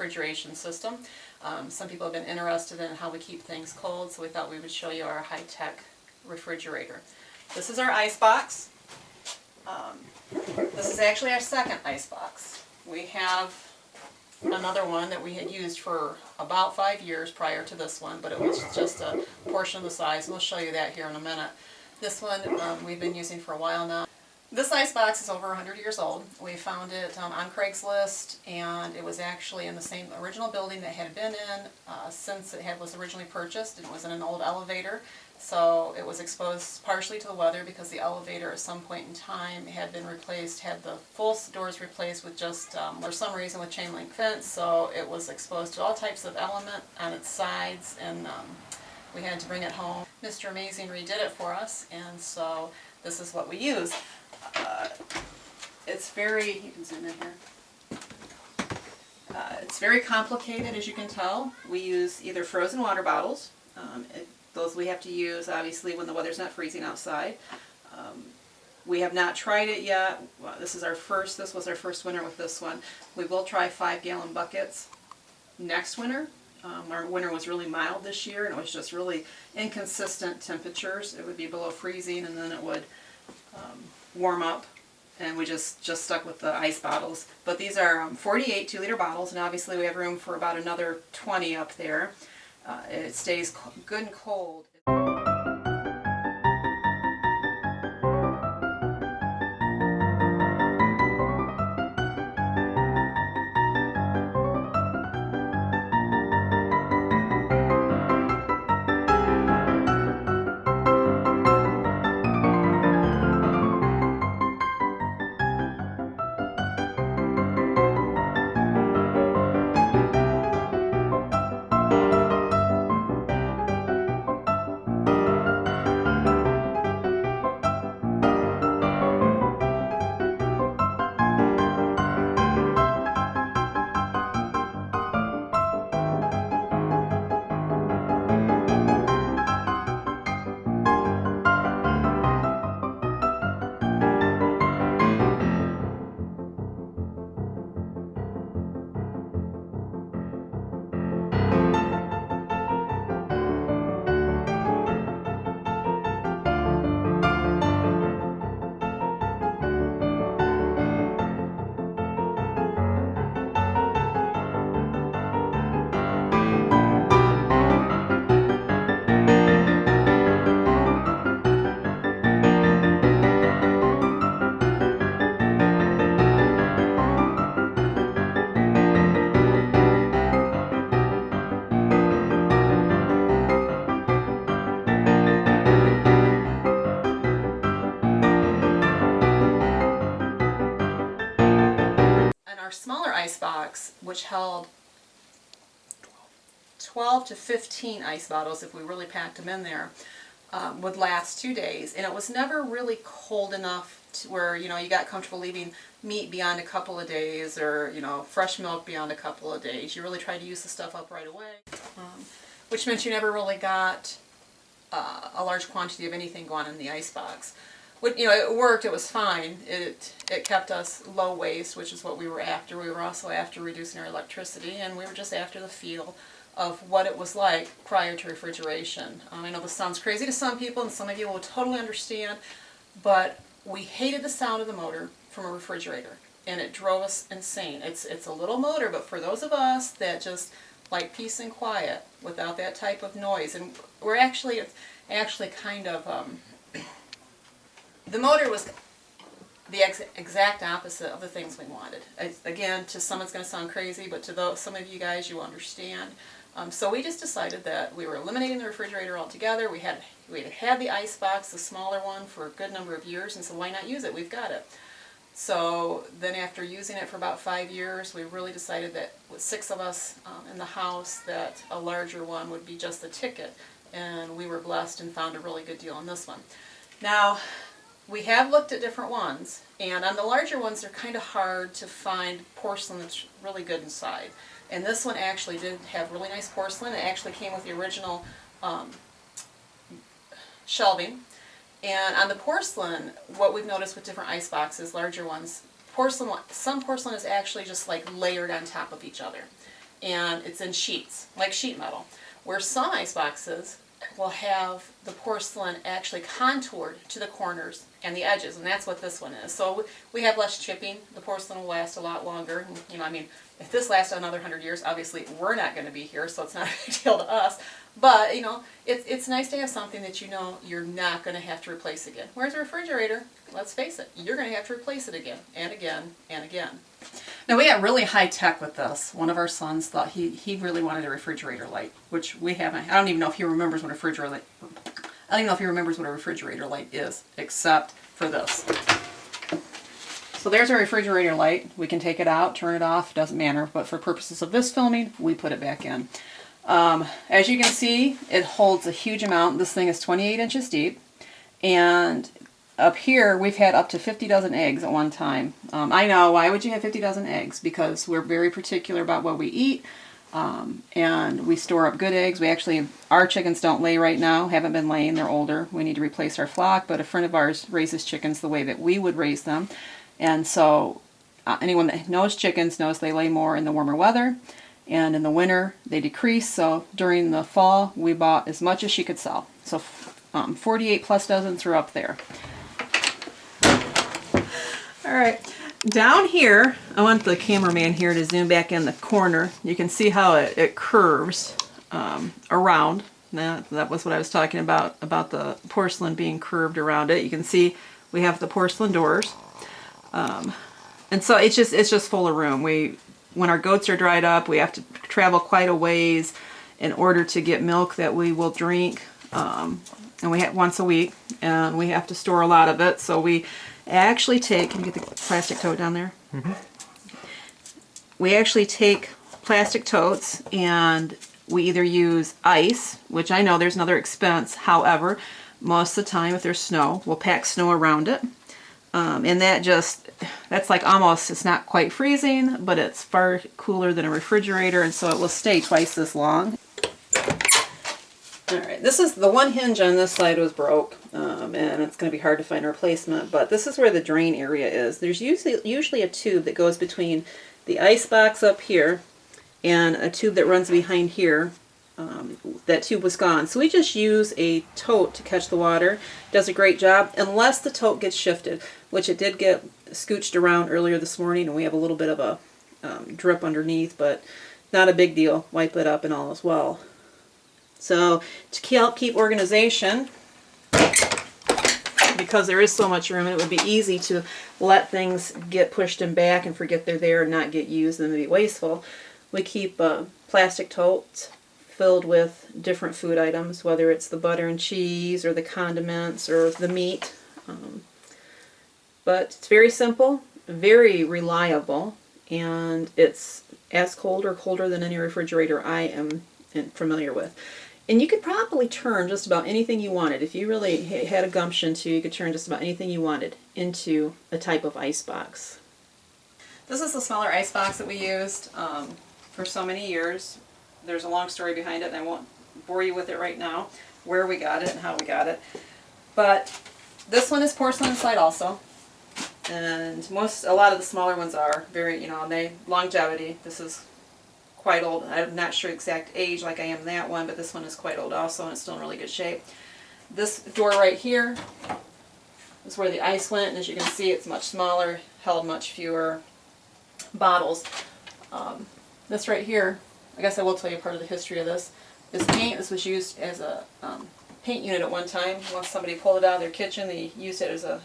refrigeration system. Some people have been interested in how we keep things cold, so we thought we would show you our high-tech refrigerator. This is our ice box. This is actually our second ice box. We have another one that we had used for about 5 years prior to this one, but it was just a portion of the size, and we'll show you that here in a minute. This one we've been using for a while now. This ice box is over 100 years old. We found it on Craigslist, and it was actually in the same original building that it had been in since it was originally purchased. It was in an old elevator, so it was exposed partially to the weather because the elevator at some point in time had been replaced, had the full doors replaced with just, for some reason, with chain link fence, so it was exposed to all types of element on its sides, and we had to bring it home. Mr. Amazing redid it for us, and so this is what we use. It's very, you can zoom in here. It's very complicated, as you can tell. We use either frozen water bottles. Those we have to use, obviously, when the weather's not freezing outside. We have not tried it yet. Well, this was our first winter with this one. We will try 5-gallon buckets next winter. Our winter was really mild this year, and it was just really inconsistent temperatures. It would be below freezing, and then it would warm up, and we just stuck with the ice bottles. But these are 48 2-liter bottles, and obviously we have room for about another 20 up there. It stays good and cold. Smaller ice box, which held 12 to 15 ice bottles if we really packed them in there, would last 2 days, and it was never really cold enough to where, you know, you got comfortable leaving meat beyond a couple of days, or, you know, fresh milk beyond a couple of days. You really tried to use the stuff up right away, which meant you never really got a large quantity of anything going in the ice box. You know, it worked, it was fine. It kept us low waste, which is what we were after. We were also after reducing our electricity, and we were just after the feel of what it was like prior to refrigeration. I know this sounds crazy to some people, and some of you will totally understand, but we hated the sound of the motor from a refrigerator, and it drove us insane. It's a little motor, but for those of us that just like peace and quiet without that type of noise, and we're actually kind of... The motor was the exact opposite of the things we wanted. Again, to some it's going to sound crazy, but to some of you guys, you understand. So we just decided that we were eliminating the refrigerator altogether. We had the ice box, the smaller one, for a good number of years, and so why not use it? We've got it. So then after using it for about 5 years, we really decided that with 6 of us in the house, that a larger one would be just the ticket, and we were blessed and found a really good deal on this one. Now, we have looked at different ones, and on the larger ones they're kind of hard to find porcelain that's really good inside. And this one actually did have really nice porcelain. It actually came with the original shelving. And on the porcelain, what we've noticed with different ice boxes, larger ones, some porcelain is actually just like layered on top of each other. and it's in sheets, like sheet metal. Where some ice boxes will have the porcelain actually contoured to the corners and the edges, and that's what this one is. So we have less chipping. The porcelain will last a lot longer. You know, I mean, if this lasts another 100 years, obviously we're not going to be here, so it's not a big deal to us. But, you know, it's nice to have something that you know you're not going to have to replace again. Whereas a refrigerator, let's face it, you're going to have to replace it again and again and again. Now, we got really high tech with this. One of our sons thought he really wanted a refrigerator light, which we haven't. I don't even know if he remembers what a refrigerator light. I don't even know if he remembers what a refrigerator light is, except for this. So there's our refrigerator light. We can take it out, turn it off, doesn't matter. But for purposes of this filming, we put it back in. As you can see, it holds a huge amount. This thing is 28 inches deep, and up here we've had up to 50 dozen eggs at one time. I know, why would you have 50 dozen eggs? Because we're very particular about what we eat, and we store up good eggs. Our chickens don't lay right now, haven't been laying, they're older. We need to replace our flock, but a friend of ours raises chickens the way that we would raise them, and so anyone that knows chickens knows they lay more in the warmer weather. And in the winter, they decrease, so during the fall, we bought as much as she could sell. So 48 plus dozens are up there. All right, down here, I want the cameraman here to zoom back in the corner. You can see how it curves around. That was what I was talking about the porcelain being curved around it. You can see we have the porcelain doors. And so it's just full of room. When our goats are dried up, we have to travel quite a ways in order to get milk that we will drink, and we have once a week, and we have to store a lot of it. So we actually take, can you get the plastic tote down there? Mm-hmm. We actually take plastic totes, and we either use ice, which I know there's another expense. However, most of the time, if there's snow, we'll pack snow around it. And that's like almost, it's not quite freezing, but it's far cooler than a refrigerator, and so it will stay twice this long. Alright, this is the one hinge on this side was broke, and it's going to be hard to find a replacement, but this is where the drain area is. There's usually a tube that goes between the ice box up here and a tube that runs behind here. That tube was gone, so we just use a tote to catch the water. Does a great job, unless the tote gets shifted, which it did get scooched around earlier this morning, and we have a little bit of a drip underneath, but not a big deal. Wipe it up and all is well. So to help keep organization, because there is so much room, and it would be easy to let things get pushed in back and forget they're there and not get used and be wasteful, we keep plastic totes filled with different food items, whether it's the butter and cheese or the condiments or the meat. But it's very simple, very reliable, and it's as cold or colder than any refrigerator I am familiar with. And you could probably turn just about anything you wanted. If you really had a gumption to, you could turn just about anything you wanted into a type of ice box. This is the smaller ice box that we used for so many years. There's a long story behind it, and I won't bore you with it right now, where we got it and how we got it. But this one is porcelain inside also, and a lot of the smaller ones are very, longevity. This is quite old. I'm not sure exact age like I am in that one, but this one is quite old also, and it's still in really good shape. This door right here is where the ice went, and as you can see, it's much smaller, held much fewer bottles. This right here, I guess I will tell you part of the history of this. This paint, this was used as a paint unit at one time. Once somebody pulled it out of their kitchen, they used it as a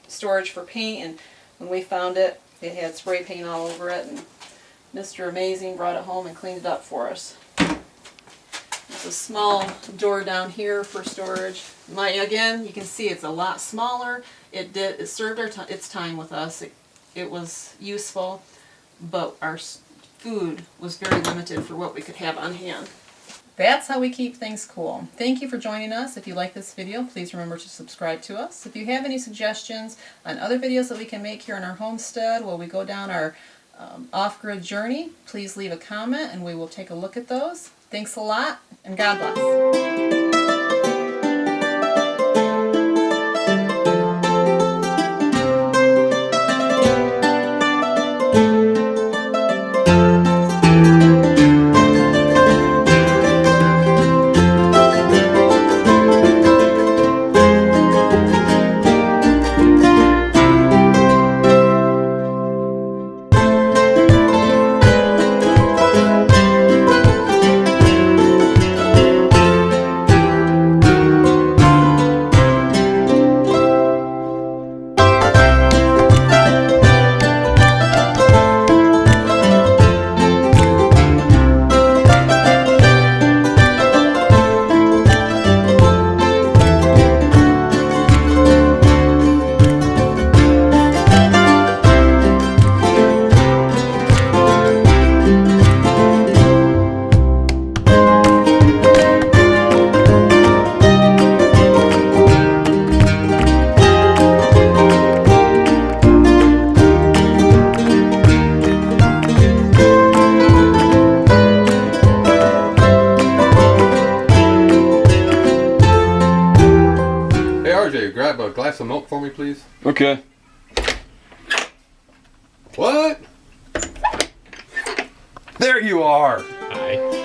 storage for paint, and when we found it, it had spray paint all over it, and Mr. Amazing brought it home and cleaned it up for us. There's a small door down here for storage. Again, you can see it's a lot smaller. It served its time with us. It was useful, but our food was very limited for what we could have on hand. That's how we keep things cool. Thank you for joining us. If you like this video, please remember to subscribe to us. If you have any suggestions on other videos that we can make here in our homestead while we go down our off-grid journey, please leave a comment and we will take a look at those. Thanks a lot, and God bless. RJ, grab a glass of milk for me, please. Okay. What? There you are. Hi.